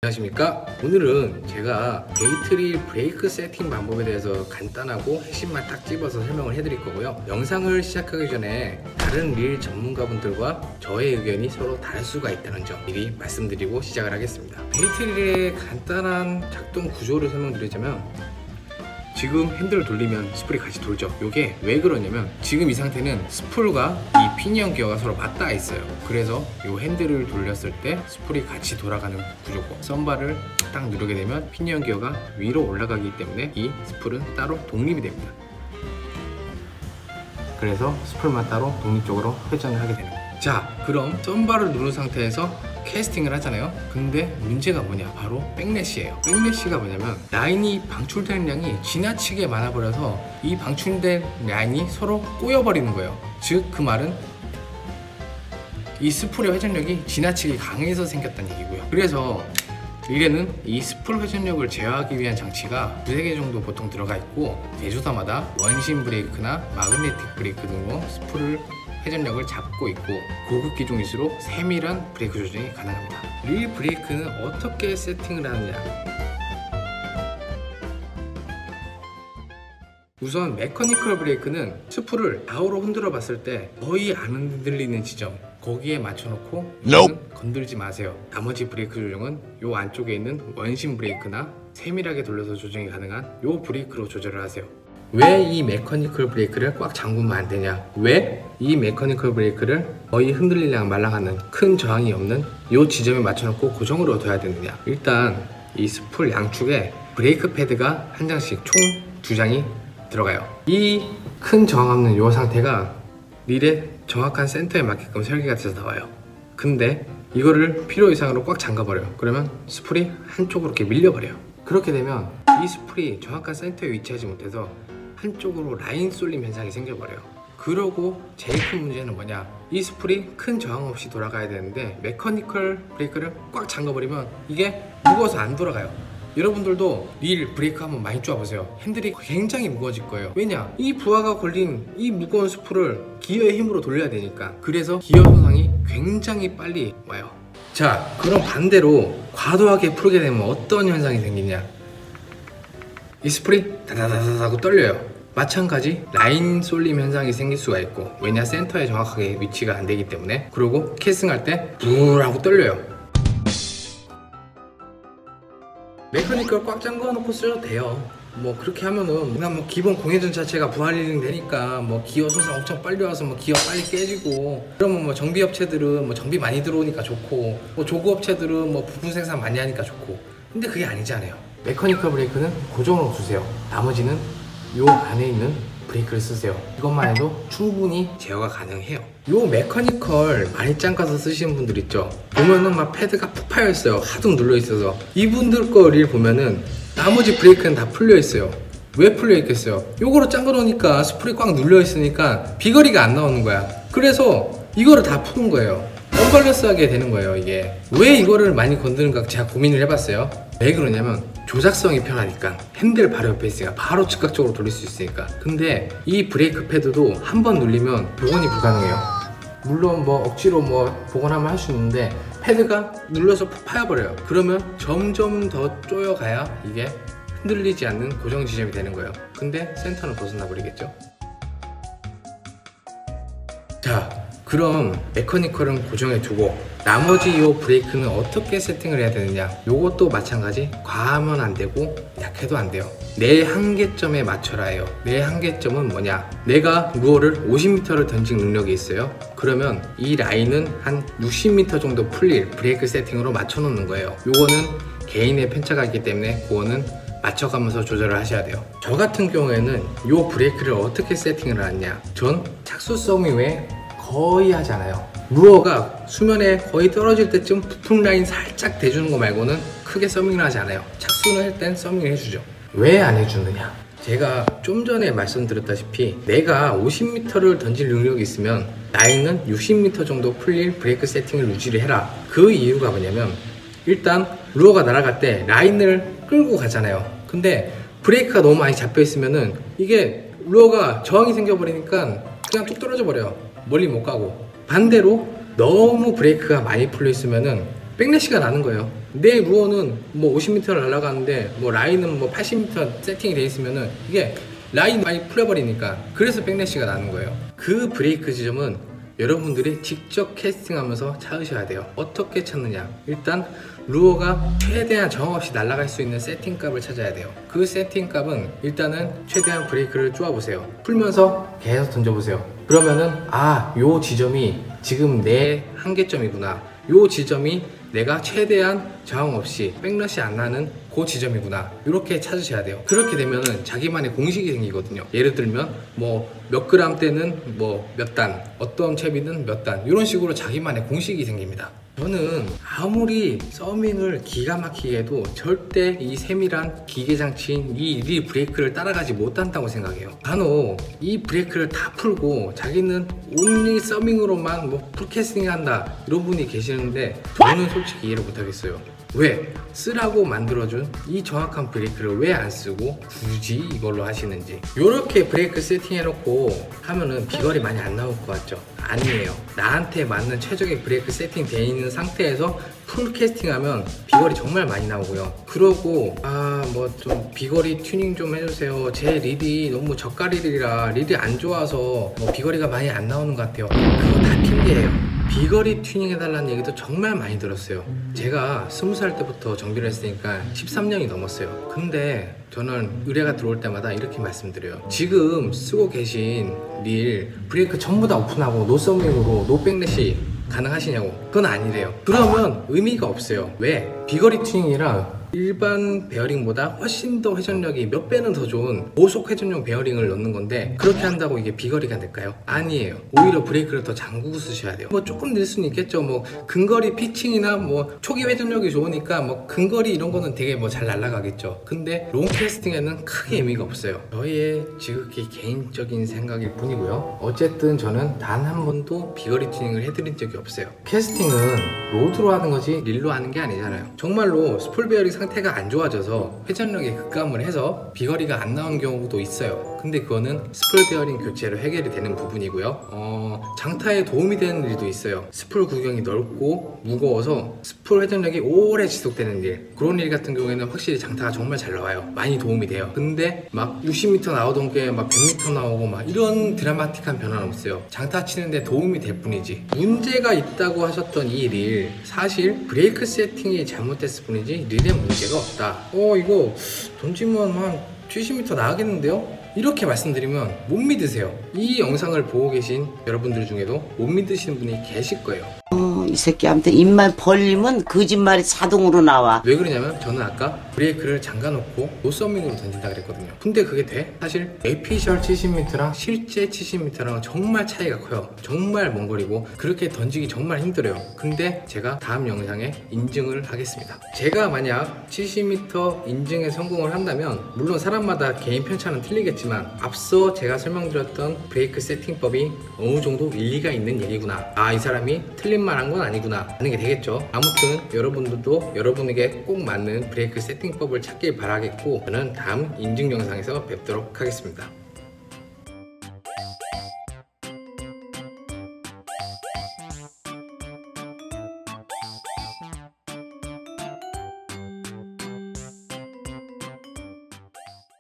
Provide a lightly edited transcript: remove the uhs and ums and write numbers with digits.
안녕하십니까. 오늘은 제가 게이트릴 브레이크 세팅 방법에 대해서 간단하고 핵심만 딱 집어서 설명을 해드릴 거고요. 영상을 시작하기 전에 다른 릴 전문가분들과 저의 의견이 서로 다를 수가 있다는 점 미리 말씀드리고 시작을 하겠습니다. 게이트릴의 간단한 작동 구조를 설명드리자면, 지금 핸들을 돌리면 스풀이 같이 돌죠. 이게 왜 그러냐면, 지금 이 상태는 스풀과 이 피니언 기어가 서로 맞닿아 있어요. 그래서 이 핸들을 돌렸을 때 스풀이 같이 돌아가는 구조고, 썸바를 딱 누르게 되면 피니언 기어가 위로 올라가기 때문에 이 스풀은 따로 독립이 됩니다. 그래서 스풀만 따로 독립적으로 회전을 하게 되는 거예요. 자, 그럼 썸바를 누른 상태에서 캐스팅을 하잖아요. 근데 문제가 뭐냐, 바로 백래시예요. 백래시가 뭐냐면, 라인이 방출되는 양이 지나치게 많아버려서 이 방출된 라인이 서로 꼬여버리는 거예요. 즉 그 말은 이 스풀의 회전력이 지나치게 강해서 생겼다는 얘기고요. 그래서 릴에는 이 스풀 회전력을 제어하기 위한 장치가 두세 개 정도 보통 들어가 있고, 제조사마다 원심 브레이크나 마그네틱 브레이크 등으로 스풀을 회전력을 잡고 있고, 고급 기종일수록 세밀한 브레이크 조정이 가능합니다. 릴 브레이크는 어떻게 세팅을 하느냐. 우선 메커니컬 브레이크는 스풀을 좌우로 흔들어 봤을 때 거의 안 흔들리는 지점, 거기에 맞춰놓고 이거는 건들지 마세요. 나머지 브레이크 조정은 이 안쪽에 있는 원심 브레이크나 세밀하게 돌려서 조정이 가능한 이 브레이크로 조절을 하세요. 왜 이 메커니컬 브레이크를 꽉 잠그면 안 되냐, 왜 이 메커니컬 브레이크를 거의 흔들리랑 말랑하는 큰 저항이 없는 이 지점에 맞춰놓고 고정을 얻어야 되느냐. 일단 이 스풀 양축에 브레이크 패드가 한 장씩 총 2장이 들어가요. 이 큰 저항 없는 이 상태가 릴의 정확한 센터에 맞게끔 설계가 돼서 나와요. 근데 이거를 필요 이상으로 꽉 잠가버려요. 그러면 스풀이 한쪽으로 이렇게 밀려버려요. 그렇게 되면 이 스풀이 정확한 센터에 위치하지 못해서 한쪽으로 라인 쏠림 현상이 생겨버려요. 그러고 제일 큰 문제는 뭐냐, 이 스풀이 큰 저항 없이 돌아가야 되는데 메커니컬 브레이크를 꽉 잠가버리면 이게 무거워서 안 돌아가요. 여러분들도 릴 브레이크 한번 많이 쪼아보세요. 핸들이 굉장히 무거워질 거예요. 왜냐, 이 부하가 걸린 이 무거운 스풀을 기어의 힘으로 돌려야 되니까. 그래서 기어 손상이 굉장히 빨리 와요. 자, 그럼 반대로 과도하게 풀게 되면 어떤 현상이 생기냐, 이 스풀이 다다다다 하고 떨려요. 마찬가지 라인 쏠림 현상이 생길 수가 있고, 왜냐, 센터에 정확하게 위치가 안 되기 때문에. 그리고 캐스팅할 때 불 하고 떨려요. 메커니컬 꽉 잠궈 놓고 쓰셔도 돼요. 뭐 그렇게 하면은 그냥 뭐 기본 공회전 자체가 부하리링 되니까 뭐 기어 손상 엄청 빨리 와서 뭐 기어 빨리 깨지고, 그러면 뭐 정비 업체들은 뭐 정비 많이 들어오니까 좋고, 뭐 조그 업체들은 뭐 부품 생산 많이 하니까 좋고. 근데 그게 아니잖아요. 메커니컬 브레이크는 고정으로 두세요. 나머지는 요 안에 있는 브레이크를 쓰세요. 이것만 해도 충분히 제어가 가능해요. 요 메커니컬 많이 잠가서 쓰시는 분들 있죠. 보면은 막 패드가 푹 파여 있어요. 하도 눌러 있어서. 이분들 거 릴 보면은 나머지 브레이크는 다 풀려 있어요. 왜 풀려 있겠어요? 요거로 잠가 놓으니까 스풀이 꽉 눌려 있으니까 비거리가 안 나오는 거야. 그래서 이거를 다 푸는 거예요. 언밸런스하게 되는 거예요. 이게 왜 이거를 많이 건드는가 제가 고민을 해봤어요. 왜 그러냐면, 조작성이 편하니까. 핸들 바로 옆에 있으니까 바로 즉각적으로 돌릴 수 있으니까. 근데 이 브레이크 패드도 한 번 눌리면 복원이 불가능해요. 물론 뭐 억지로 뭐 복원하면 할 수 있는데, 패드가 눌러서 푹 파여버려요. 그러면 점점 더 쪼여가야 이게 흔들리지 않는 고정 지점이 되는 거예요. 근데 센터는 벗어나 버리겠죠. 자, 그럼 메커니컬은 고정해 두고 나머지 요 브레이크는 어떻게 세팅을 해야 되느냐. 요것도 마찬가지, 과하면 안 되고 약해도 안 돼요. 내 한계점에 맞춰라 해요. 내 한계점은 뭐냐, 내가 루어를 50m를 던질 능력이 있어요. 그러면 이 라인은 한 60m 정도 풀릴 브레이크 세팅으로 맞춰 놓는 거예요. 요거는 개인의 편차가 있기 때문에 그거는 맞춰가면서 조절을 하셔야 돼요. 저 같은 경우에는 요 브레이크를 어떻게 세팅을 하냐, 전 착수 서밍 거의 하지 않아요. 루어가 수면에 거의 떨어질 때쯤 부품 라인 살짝 대주는 거 말고는 크게 서밍을 하지 않아요. 착수는 할 땐 서밍을 해주죠. 왜 안 해주느냐, 제가 좀 전에 말씀드렸다시피 내가 50m를 던질 능력이 있으면 라인은 60m 정도 풀릴 브레이크 세팅을 유지를 해라. 그 이유가 뭐냐면, 일단 루어가 날아갈 때 라인을 끌고 가잖아요. 근데 브레이크가 너무 많이 잡혀 있으면은 이게 루어가 저항이 생겨버리니까 그냥 뚝 떨어져 버려요. 멀리 못 가고. 반대로 너무 브레이크가 많이 풀려 있으면은 백래시가 나는 거예요. 내 루어는 뭐 50m를 날아가는데 뭐 라인은 뭐 80m 세팅이 돼 있으면은 이게 라인이 많이 풀려버리니까, 그래서 백래시가 나는 거예요. 그 브레이크 지점은 여러분들이 직접 캐스팅하면서 찾으셔야 돼요. 어떻게 찾느냐, 일단 루어가 최대한 정황 없이 날아갈 수 있는 세팅값을 찾아야 돼요. 그 세팅값은 일단은 최대한 브레이크를 쪼아 보세요. 풀면서 계속 던져보세요. 그러면은 요 지점이 지금 내 한계점이구나, 요 지점이 내가 최대한 저항 없이 백러시 안 나는 그 지점이구나, 이렇게 찾으셔야 돼요. 그렇게 되면은 자기만의 공식이 생기거든요. 예를 들면 뭐 몇 그램 대는 뭐 몇 단, 어떤 채비는 몇 단, 이런 식으로 자기만의 공식이 생깁니다. 저는 아무리 서밍을 기가 막히게 해도 절대 이 세밀한 기계 장치인 이 릴 브레이크를 따라가지 못한다고 생각해요. 간혹 이 브레이크를 다 풀고 자기는 온리 서밍으로만 뭐 풀캐스팅 한다, 이런 분이 계시는데 저는 솔직히 이해를 못하겠어요. 왜? 쓰라고 만들어준 이 정확한 브레이크를 왜 안 쓰고 굳이 이걸로 하시는지. 이렇게 브레이크 세팅해놓고 하면은 비거리 많이 안 나올 것 같죠? 아니에요. 나한테 맞는 최적의 브레이크 세팅 되어 있는 상태에서 풀 캐스팅하면 비거리 정말 많이 나오고요. 그러고 뭐 좀 비거리 튜닝 좀 해주세요, 제 릴이 너무 저가 릴이라 릴이 안 좋아서 뭐 비거리가 많이 안 나오는 것 같아요. 그거 다 핑계예요. 비거리 튜닝 해달라는 얘기도 정말 많이 들었어요. 제가 20살 때부터 정비를 했으니까 13년이 넘었어요. 근데 저는 의뢰가 들어올 때마다 이렇게 말씀드려요. 지금 쓰고 계신 릴 브레이크 전부 다 오픈하고 노서밍으로 노백래시 가능하시냐고. 그건 아니래요. 그러면 의미가 없어요. 왜? 비거리 튜닝이라 일반 베어링보다 훨씬 더 회전력이 몇 배는 더 좋은 고속 회전용 베어링을 넣는 건데, 그렇게 한다고 이게 비거리가 될까요? 아니에요. 오히려 브레이크를 더 잠그고 쓰셔야 돼요. 뭐 조금 늘 수는 있겠죠. 뭐 근거리 피칭이나 뭐 초기 회전력이 좋으니까 뭐 근거리 이런 거는 되게 뭐 잘 날아가겠죠. 근데 롱 캐스팅에는 크게 의미가 없어요. 저의 지극히 개인적인 생각일 뿐이고요. 어쨌든 저는 단 한 번도 비거리 튜닝을 해드린 적이 없어요. 캐스팅은 로드로 하는 거지 릴로 하는 게 아니잖아요. 정말로 스풀 베어링 상태가 안 좋아져서 회전력에 급감을 해서 비거리가 안 나오는 경우도 있어요. 근데 그거는 스풀 베어링 교체로 해결이 되는 부분이고요. 장타에 도움이 되는 일도 있어요. 스풀 구경이 넓고 무거워서 스풀 회전력이 오래 지속되는 일, 그런 일 같은 경우에는 확실히 장타가 정말 잘 나와요. 많이 도움이 돼요. 근데 막 60m 나오던 게 막 100m 나오고 막 이런 드라마틱한 변화는 없어요. 장타 치는데 도움이 될 뿐이지. 문제가 있다고 하셨던 이 릴, 사실 브레이크 세팅이 잘못됐을 뿐이지 릴에 문제가 없다. 이거 던지면 한 70m 나가겠는데요? 이렇게 말씀드리면 못 믿으세요. 이 영상을 보고 계신 여러분들 중에도 못 믿으시는 분이 계실 거예요. 이 새끼한테 입만 벌리면 거짓말이 자동으로 나와. 왜 그러냐면 저는 아까 브레이크를 잠가놓고 노서밍으로 던진다 그랬거든요. 근데 그게 돼? 사실 에피셜 70m랑 실제 70m랑 정말 차이가 커요. 정말 먼 거리고 그렇게 던지기 정말 힘들어요. 근데 제가 다음 영상에 인증을 하겠습니다. 제가 만약 70m 인증에 성공을 한다면, 물론 사람마다 개인 편차는 틀리겠지만 앞서 제가 설명드렸던 브레이크 세팅법이 어느 정도 일리가 있는 얘기구나, 이 사람이 틀린 말 한 건 아니구나 하는 게 되겠죠. 아무튼 여러분들도 여러분에게 꼭 맞는 브레이크 세팅법을 찾길 바라겠고, 저는 다음 인증 영상에서 뵙도록 하겠습니다.